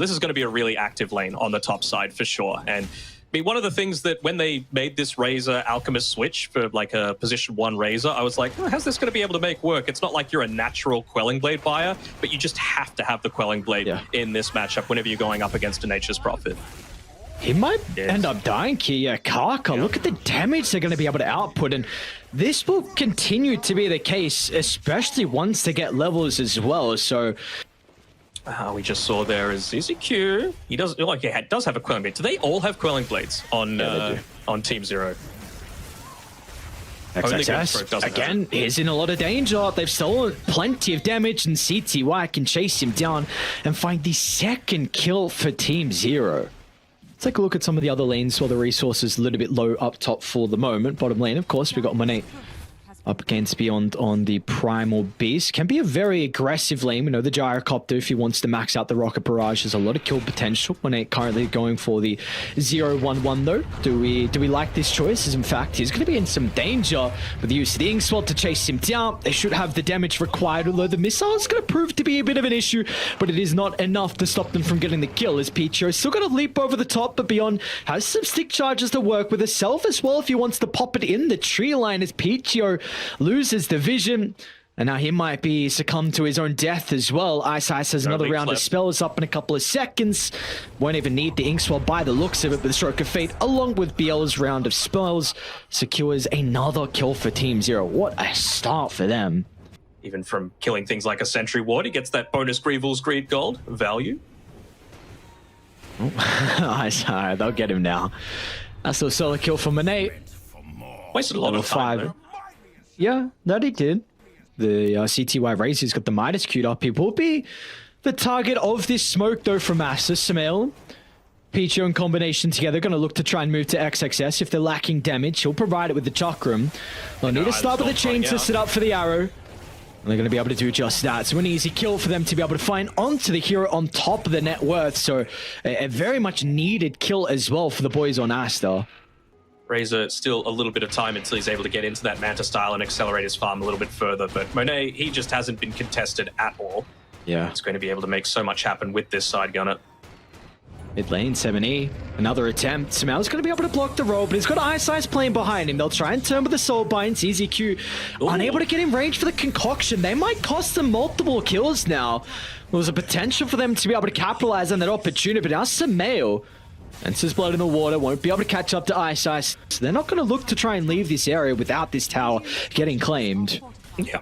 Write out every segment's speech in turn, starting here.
This is going to be a really active lane on the top side for sure. And I mean, one of the things that when they made this Razor Alchemist switch for like a position 1 Razor, I was like, oh, how's this going to be able to make work? It's not like you're a natural Quelling Blade buyer, but you just have to have the Quelling Blade in this matchup whenever you're going up against a Nature's Prophet. He might end up dying here. Kaka, look at the damage they're going to be able to output, and this will continue to be the case, especially once they get levels as well. So we just saw there is ZZQ. He does like does have a Quelling Blade. Do they all have Quelling Blades on Team Zero? XXS, again, he's in a lot of danger. They've stolen plenty of damage, and CTY can chase him down and find the second kill for Team Zero. Let's take a look at some of the other lanes while the resources a little bit low up top for the moment. Bottom lane, of course, we've got Monet up against Beyond on the Primal Beast. Can be a very aggressive lane. We know the Gyrocopter, if he wants to max out the Rocket Barrage, has a lot of kill potential. Monet currently going for the 0-1-1 though. Do we like this choice? As in fact, he's going to be in some danger with the use of the Inkswell to chase him down. They should have the damage required, although the missile is going to prove to be a bit of an issue, but it is not enough to stop them from getting the kill, as Picho is still going to leap over the top, but Beyond has some stick charges to work with herself as well if he wants to pop it in the tree line, as Picho loses the vision, and now he might be succumbed to his own death as well. iceice has another round of spells up in a couple of seconds. Won't even need the Inkswell by the looks of it, but the Stroke of Fate, along with Biel's round of spells, secures another kill for Team Zero. What a start for them. Even from killing things like a Sentry Ward, he gets that bonus Grievel's Greed gold value. Oh, they'll get him now. That's still a solo kill for Monet. Wasted a lot of time, though. Yeah, that he did. The CTY Razor's got the Midas queued up. He will be the target of this smoke, though, from Aster. SumaiL, Picho in combination together, going to look to try and move to XXS. If they're lacking damage, he'll provide it with the Chakram. They'll need to start with the chain to set up for the arrow. And they're going to be able to do just that. So an easy kill for them to be able to find onto the hero on top of the net worth. So a very much needed kill as well for the boys on Aster. Razor still a little bit of time until he's able to get into that Manta style and accelerate his farm a little bit further. But Monet, he just hasn't been contested at all. Yeah. He's going to be able to make so much happen with this side gunner. Mid lane, 7E. Another attempt. SumaiL's going to be able to block the roll, but he's got iceice playing behind him. They'll try and turn with the Soul Binds. ZZQ unable to get in range for the concoction. They might cost them multiple kills now. There was a potential for them to be able to capitalize on that opportunity, but now SumaiL enters blood in the water, won't be able to catch up to iceice. So they're not going to look to try and leave this area without this tower getting claimed. Yeah.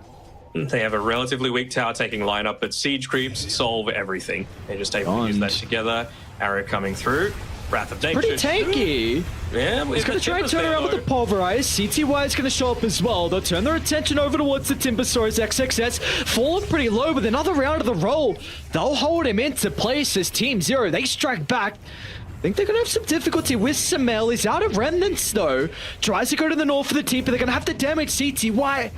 They have a relatively weak tower taking lineup, but siege creeps solve everything. They're just able to use that together. Arrow coming through. Wrath of Nature. Pretty tanky. Yeah, he's going to try and turn around with the Pulverize. CTY is going to show up as well. They'll turn their attention over towards the Timbersaurus XXS. Fallen pretty low with another round of the roll. They'll hold him into place as Team Zero. They strike back. I think they're going to have some difficulty with SumaiL. He's out of remnants, though. Tries to go to the north for the TP. They're going to have to damage CTY.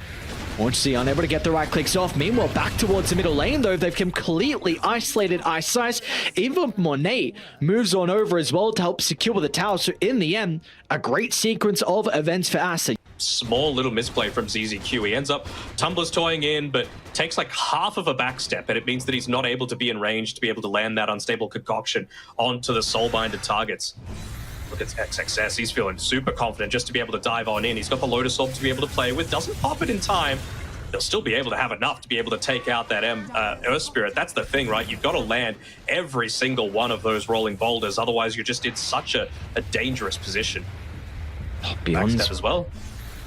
Orangey unable to get the right clicks off. Meanwhile, back towards the middle lane, though, they've completely isolated iceice. Even Monet moves on over as well to help secure the tower. So in the end, a great sequence of events for Aster. Small little misplay from ZZQ. He ends up Tumblr's toying in, but takes like half of a backstep, and it means that he's not able to be in range to be able to land that unstable concoction onto the soulbinded targets. Look at XXS, he's feeling super confident just to be able to dive on in. He's got the Lotus Orb to be able to play with, doesn't pop it in time. They'll still be able to have enough to be able to take out that Earth Spirit. That's the thing, right? You've got to land every single one of those rolling boulders, otherwise you're just in such a dangerous position. Beyond backstep as well.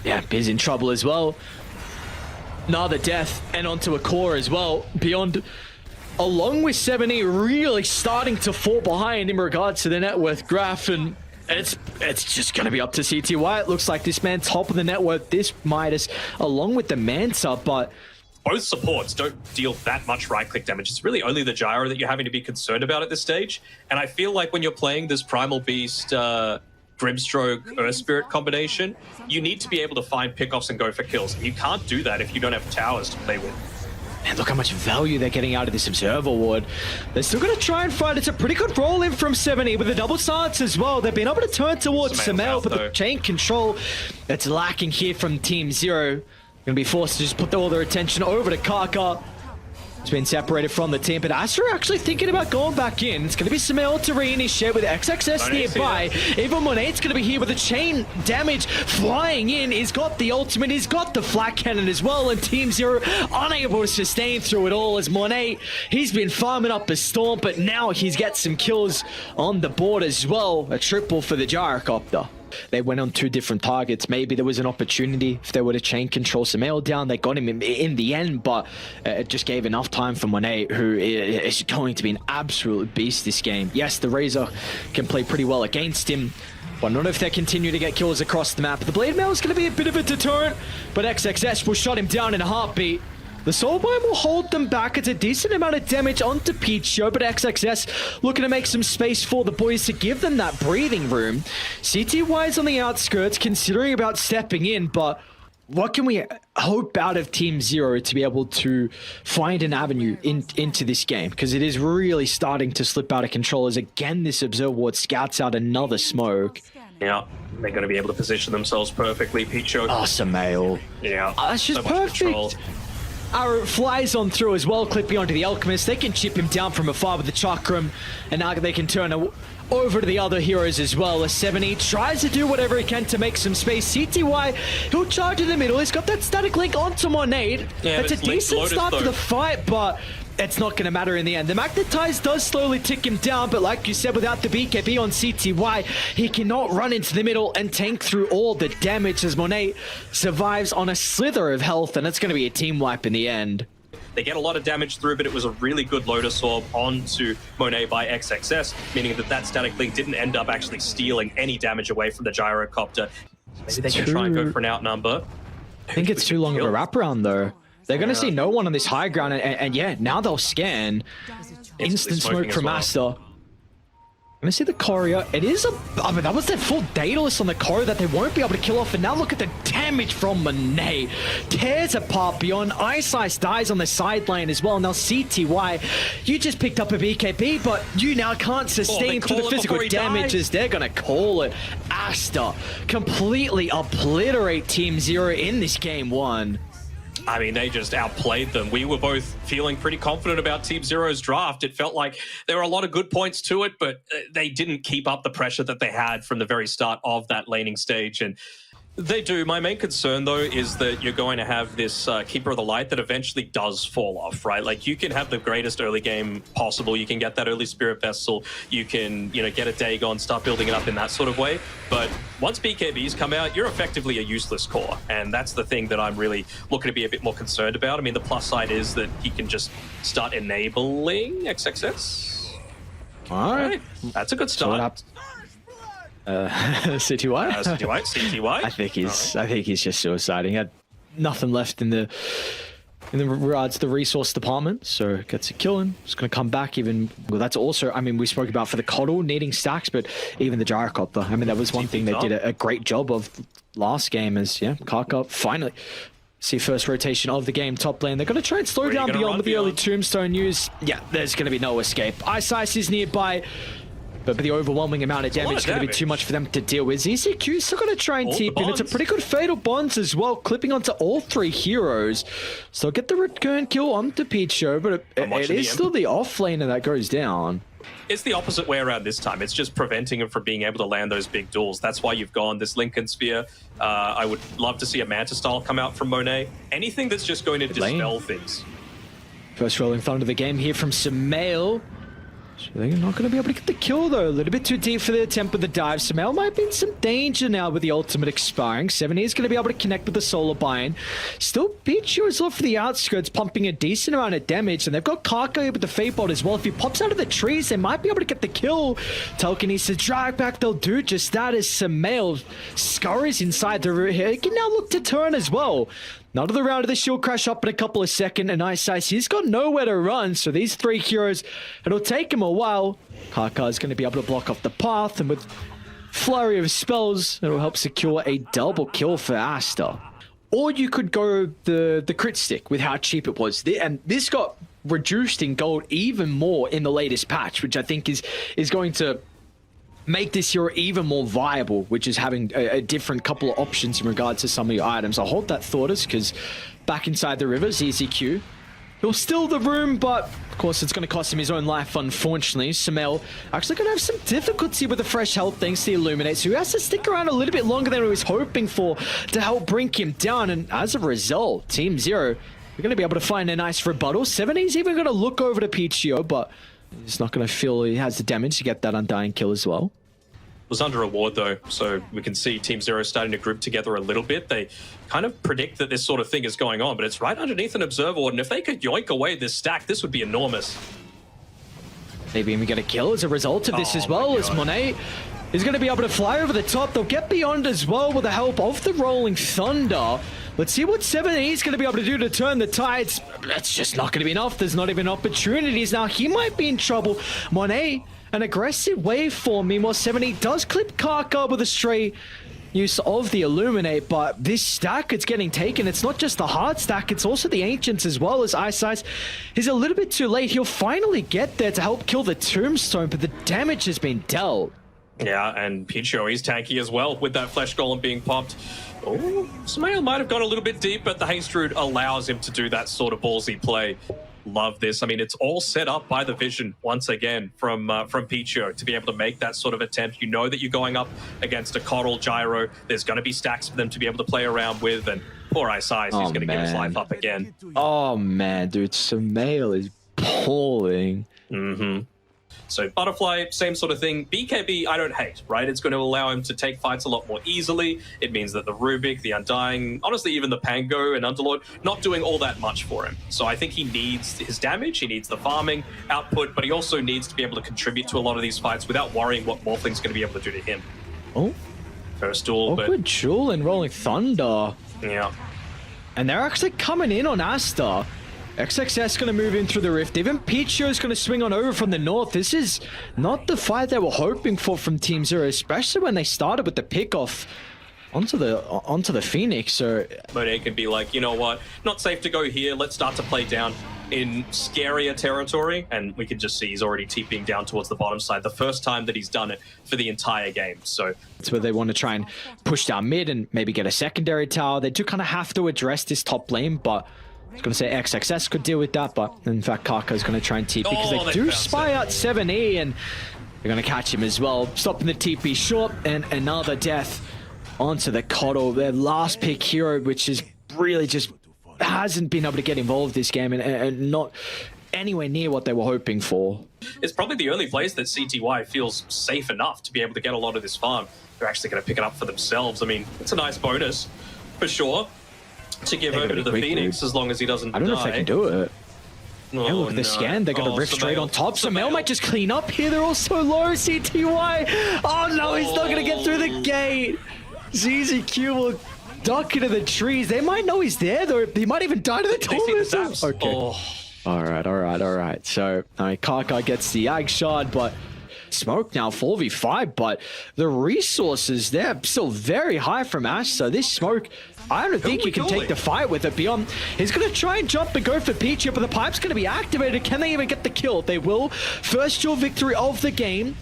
Yeah, Biz in trouble as well. Another death and onto a core as well. Beyond, along with 7E, really starting to fall behind in regards to the net worth graph, and it's just going to be up to CTY. It looks like this man top of the net worth, this Midas, along with the Manta, but both supports don't deal that much right-click damage. It's really only the Gyro that you're having to be concerned about at this stage. And I feel like when you're playing this Primal Beast, Grimstroke, Earth Spirit combination, you need to be able to find pickoffs and go for kills. And you can't do that if you don't have towers to play with. And look how much value they're getting out of this Observer Ward. They're still going to try and fight. It's a pretty good roll in from 7E with the double silence as well. They've been able to turn towards SumaiL, but the chain control that's lacking here from Team Zero. Going to be forced to just put all their attention over to Kaka. It's been separated from the team, but Aster actually thinking about going back in. It's going to be SumaiL to reinitiate with XXS nearby. Even Monet's going to be here with the chain damage flying in. He's got the ultimate, he's got the flat cannon as well, and Team Zero unable to sustain through it all as Monet, he's been farming up a storm, but now he's got some kills on the board as well. A triple for the gyrocopter. They went on 2 different targets. Maybe there was an opportunity if they were to chain control SumaiL down. They got him in the end, but it just gave enough time for Monet, who is going to be an absolute beast this game. Yes, the Razor can play pretty well against him, but not if they continue to get kills across the map. The Blade Mail is going to be a bit of a deterrent, but XXS will shut him down in a heartbeat. The Soulbind will hold them back. It's a decent amount of damage onto Picho, but XXS looking to make some space for the boys to give them that breathing room. CTY is on the outskirts, considering about stepping in, but what can we hope out of Team Zero to be able to find an avenue into this game? Because it is really starting to slip out of control as, again, this Observer Ward scouts out another smoke. Yeah, they're going to be able to position themselves perfectly. Picho. Oh, SumaiL. Yeah. That's just perfect. Arrow flies on through as well, clipping onto the Alchemist. They can chip him down from afar with the Chakram, and now they can turn over to the other heroes as well. As 70 tries to do whatever he can to make some space. CTY, he'll charge in the middle. He's got that static link onto Monet. Yeah, it's a decent start to the fight, but it's not going to matter in the end. The Magnetize does slowly tick him down, but like you said, without the BKB on CTY, he cannot run into the middle and tank through all the damage as Monet survives on a slither of health, and it's going to be a team wipe in the end. They get a lot of damage through, but it was a really good Lotus Orb onto Monet by XXS, meaning that static link didn't end up actually stealing any damage away from the gyrocopter. Maybe they can try and go for an outnumber. I think it's too long of a wraparound, though. They're going to see no one on this high ground, and yeah, now they'll scan. Instant smoke from Aster. Let me see the courier. It is I mean, that was their full Daedalus on the courier that they won't be able to kill off, and now look at the damage from Monet. Tears apart beyond. iceice dies on the side lane as well. Now CTY, you just picked up a BKB, but you now can't sustain through the physical damage as they're going to call it. Aster completely obliterate Team Zero in this game 1. I mean, they just outplayed them. We were both feeling pretty confident about Team Zero's draft. It felt like there were a lot of good points to it, but they didn't keep up the pressure that they had from the very start of that laning stage. And they do. My main concern, though, is that you're going to have this Keeper of the Light that eventually does fall off, right? Like, you can have the greatest early game possible. You can get that early Spirit Vessel. You can, get a Dagon, start building it up in that sort of way. But once BKBs come out, you're effectively a useless core. And that's the thing that I'm really looking to be a bit more concerned about. I mean, the plus side is that he can just start enabling XXS. All right. That's a good start. CTY? CTY? I think he's just suiciding. He had nothing left in the regards to the resource department, so gets a kill in. It's going to come back even. Well, that's also, I mean, we spoke about for the Coddle needing stacks, but even the gyrocopter. I mean, that was one thing they did a great job of last game is, Kaka finally see first rotation of the game top lane. They're going to try and slow down beyond with the early Tombstone use. Yeah, there's going to be no escape. iceice is nearby. But the overwhelming amount of damage is going to be too much for them to deal with. ECQ still going to try and TP in. It's a pretty good Fatal Bonds as well, clipping onto all 3 heroes. So get the return kill onto Picho, but it is still the off laner that goes down. It's the opposite way around this time. It's just preventing him from being able to land those big duels. That's why you've gone this Lincoln Sphere. I would love to see a Manta style come out from Monet. Anything that's just going to dispel things. First Rolling Thunder of the game here from SumaiL. So they're not going to be able to get the kill, though. A little bit too deep for the attempt with the dive. SumaiL might be in some danger now with the ultimate expiring. 70 is going to be able to connect with the Solar Bind. Still, Pichu is off for the outskirts, pumping a decent amount of damage. And they've got Kaka with the Fate Bolt as well. If he pops out of the trees, they might be able to get the kill. Tolkien needs to drag back. They'll do just that as SumaiL scurries inside the room here. He can now look to turn as well. Another round of the shield crash up in a couple of seconds, and iceice, he's got nowhere to run, so these 3 heroes, it'll take him a while. Kaka is going to be able to block off the path, and with flurry of spells, it'll help secure a double kill for Aster. Or you could go the crit stick with how cheap it was, and this got reduced in gold even more in the latest patch, which I think is going to make this hero even more viable, which is having a different couple of options in regards to some of your items. I'll hold that thought, because back inside the rivers, ECQ He'll steal the room, but of course it's going to cost him his own life, unfortunately. SumaiL actually going to have some difficulty with the fresh health thanks to the Illuminate, so he has to stick around a little bit longer than he was hoping for to help bring him down. And as a result, Team Zero, we're going to be able to find a nice rebuttal. 70's even going to look over to PCO, but he's not going to feel he has the damage to get that undying kill as well. Was under a ward though, so we can see Team Zero starting to group together a little bit. They kind of predict that this sort of thing is going on, but it's right underneath an observer ward, and if they could yoink away this stack, this would be enormous. Maybe even get a kill as a result of this as well, as Monet is going to be able to fly over the top. They'll get beyond as well with the help of the Rolling Thunder. Let's see what 7E is going to be able to do to turn the tides. That's just not going to be enough. There's not even opportunities now. He might be in trouble. Monet, an aggressive waveform. Meanwhile, 70 does clip Kaka with a stray use of the Illuminate, but this stack, it's getting taken. It's not just the hard stack, it's also the Ancients as well, as iceice is a little bit too late. He'll finally get there to help kill the Tombstone, but the damage has been dealt. Yeah, and Picho, he's tanky as well with that Flesh Golem being popped. Oh, SumaiL might have gone a little bit deep, but the Haste Root allows him to do that sort of ballsy play. Love this. I mean, it's all set up by the vision once again from Picho to be able to make that sort of attempt. You know that you're going up against a Coddle Gyro. There's going to be stacks for them to be able to play around with, and poor iceice, he's going to give his life up again. Oh man, dude, SumaiL is appalling. So Butterfly, same sort of thing. BKB, I don't hate, right? It's going to allow him to take fights a lot more easily. It means that the Rubik, the Undying, honestly, even the Pango and Underlord, not doing all that much for him. So I think he needs his damage, he needs the farming output, but he also needs to be able to contribute to a lot of these fights without worrying what Morphling's going to be able to do to him. Oh, first duel, but awkward duel and Rolling Thunder. Yeah. And they're actually coming in on Aster. XXS going to move in through the rift. Even Picho is going to swing on over from the north. This is not the fight they were hoping for from Team Zero, especially when they started with the pickoff onto the Phoenix. So Monet can be like, you know what, not safe to go here. Let's start to play down in scarier territory. And we can just see he's already TPing down towards the bottom side. The first time that he's done it for the entire game. So that's where they want to try and push down mid and maybe get a secondary tower. They do kind of have to address this top lane, but I was going to say XXS could deal with that, but in fact Kaka is going to try and TP because they do spy out 7E and they're going to catch him as well, stopping the TP short, and another death onto the Coddle, their last pick hero, which is really just hasn't been able to get involved this game and not anywhere near what they were hoping for. It's probably the only place that CTY feels safe enough to be able to get a lot of this farm. They're actually going to pick it up for themselves. I mean, it's a nice bonus for sure to give over to the Phoenix as long as he doesn't die. I don't know if they can do it. Oh, yeah, look at the scan. They're going to rift straight on top. SumaiL might just clean up here. They're all so low. CTY. Oh no, he's not going to get through the gate. ZZQ will duck into the trees. They might know he's there though. He might even die to the top. Okay. All right. So Kaka gets the Ag Shard, but Smoke now 4v5, but the resources they're still very high from Ash. So this Smoke, I don't think you can take the fight with it. Beyond, he's going to try and jump and go for Pichu, but the pipe's going to be activated. Can they even get the kill? They will. First duel victory of the game.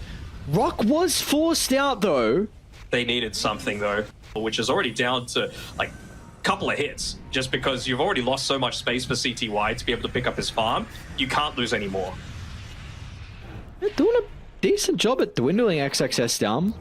Rock was forced out though. They needed something though, which is already down to like a couple of hits, just because you've already lost so much space for CTY to be able to pick up his farm. You can't lose anymore. They're doing a decent job at dwindling XXS down,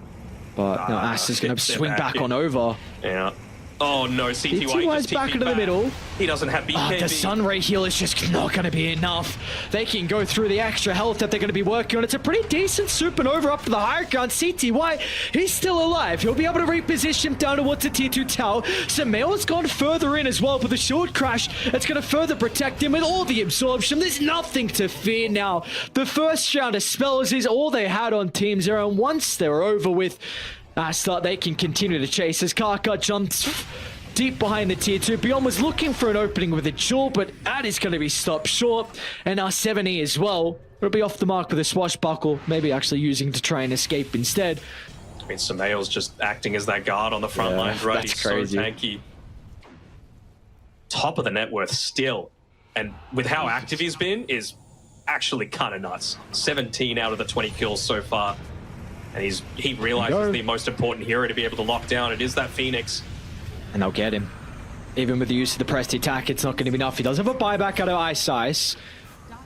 but now Aster's going to swing back on over. Yeah. Oh no, CTY is back into the middle. He doesn't have BKB. The Sunray heal is just not going to be enough. They can go through the extra health that they're going to be working on. It's a pretty decent supernova up to the higher ground. CTY, he's still alive. He'll be able to reposition him down towards the tier 2 tower. SumaiL's gone further in as well, but the shield crash, it's going to further protect him with all the absorption. There's nothing to fear now. The first round of spells is all they had on Team Zero, and once they're over with, Aster, they can continue to chase as Kaka jumps deep behind the tier 2. Beyond was looking for an opening with a jewel, but that is going to be stopped short. And our 7E as well. It'll be off the mark with a swashbuckle, maybe actually using to try and escape instead. I mean, SumaiL's just acting as that guard on the front lines, right? He's crazy. So tanky. Top of the net worth still. And with how active he's been, is actually kind of nuts. 17 out of the 20 kills so far. And he realizes the most important hero to be able to lock down. It is that Phoenix. And they'll get him. Even with the use of the pressed attack, it's not going to be enough. He does have a buyback out of iceice.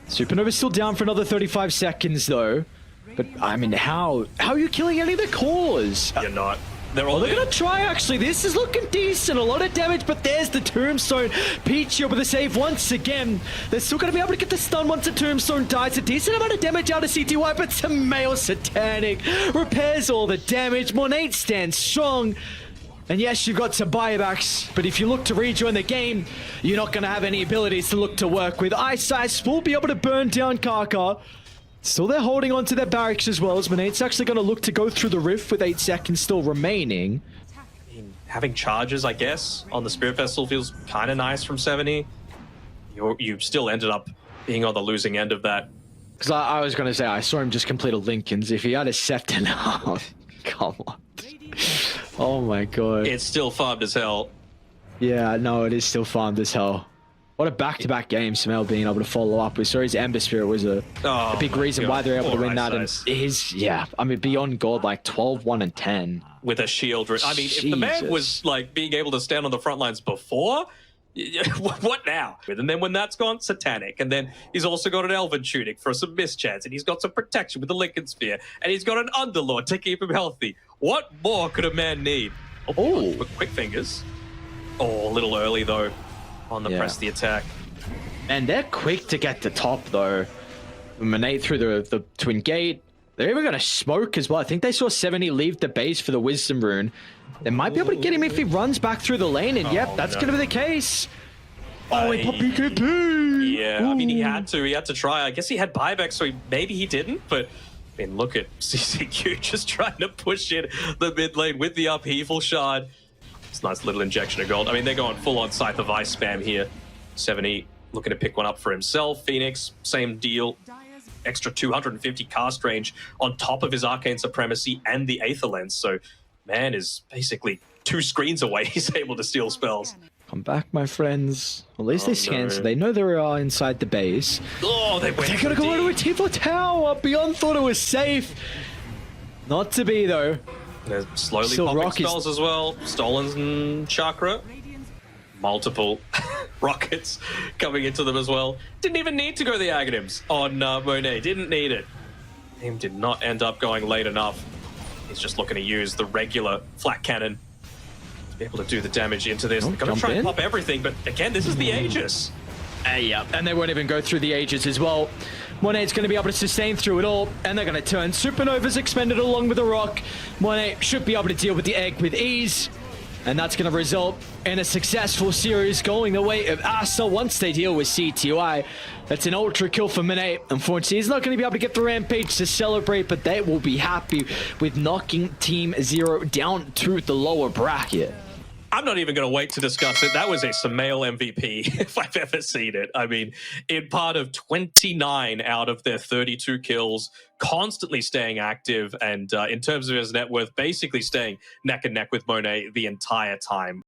Supernova's still down for another 35 seconds, though. But, I mean, how are you killing any of the cores? You're not. They're all they're going to try, actually. This is looking decent. A lot of damage, but there's the Tombstone. Peachy with the save once again. They're still going to be able to get the stun once the Tombstone dies. A decent amount of damage out of CTY, but SumaiL Satanic repairs all the damage. Monet stands strong. And yes, you've got some buybacks, but if you look to rejoin the game, you're not going to have any abilities to look to work with. iceice will be able to burn down Kaka. Still, they're holding on to their barracks as well, as Monet's actually going to look to go through the rift with 8 seconds still remaining. Having charges, I guess, on the Spirit Festival feels kind of nice from 70. You still ended up being on the losing end of that. Because I was going to say, I saw him just complete a Lincoln's. If he had a Scepter now, come on. Oh my god. It's still farmed as hell. Yeah, no, it is still farmed as hell. What a back-to-back game SumaiL being able to follow up with. So his Ember Spirit was a big reason why they're able to win that. And his, I mean, beyond God, like 12, 1, and 10. With a shield. I mean, if the man was like being able to stand on the front lines before, what now? And then when that's gone, Satanic. And then he's also got an Elven Tunic for some mischance. And he's got some protection with the Lincoln Sphere. And he's got an Underlord to keep him healthy. What more could a man need? Oh, quick fingers. Oh, a little early, though, on the press the attack. And they're quick to get to top, though. Monet through the Twin Gate. They're even going to smoke as well. I think they saw 70 leave the base for the Wisdom Rune. They might be able to get him if he runs back through the lane, and yep, that's going to be the case. Oh, he popped PKP! Yeah, I mean, he had to try. I guess he had buyback, so maybe he didn't, but I mean, look at CCQ just trying to push in the mid lane with the upheaval shard. It's a nice little injection of gold. I mean, they're going full on Scythe of Ice spam here. 70 looking to pick one up for himself. Phoenix, same deal. Extra 250 cast range on top of his Arcane Supremacy and the Aether Lens. So, man is basically 2 screens away. He's able to steal spells. Come back, my friends. At least they scan, so they know they are inside the base. Oh, they're going to go into a T4 tower. Beyond thought it was safe. Not to be, though. They're slowly popping spells as well. Stolen Chakra. Multiple rockets coming into them as well. Didn't even need to go the Aghanims on Monet. Didn't need it. Him did not end up going late enough. He's just looking to use the regular flat cannon to be able to do the damage into this. They're going to try and pop everything, but again, this is the Aegis. Yeah, and they won't even go through the Aegis as well. Monet's going to be able to sustain through it all, and they're going to turn. Supernova's expended along with the rock. Monet should be able to deal with the egg with ease. And that's going to result in a successful series going the way of Aster once they deal with CTY. That's an ultra kill for Monet. Unfortunately, he's not going to be able to get the Rampage to celebrate, but they will be happy with knocking Team 0 down to the lower bracket. I'm not even going to wait to discuss it. That was a SumaiL MVP, if I've ever seen it. I mean, in part of 29 out of their 32 kills, constantly staying active, and in terms of his net worth, basically staying neck and neck with Monet the entire time.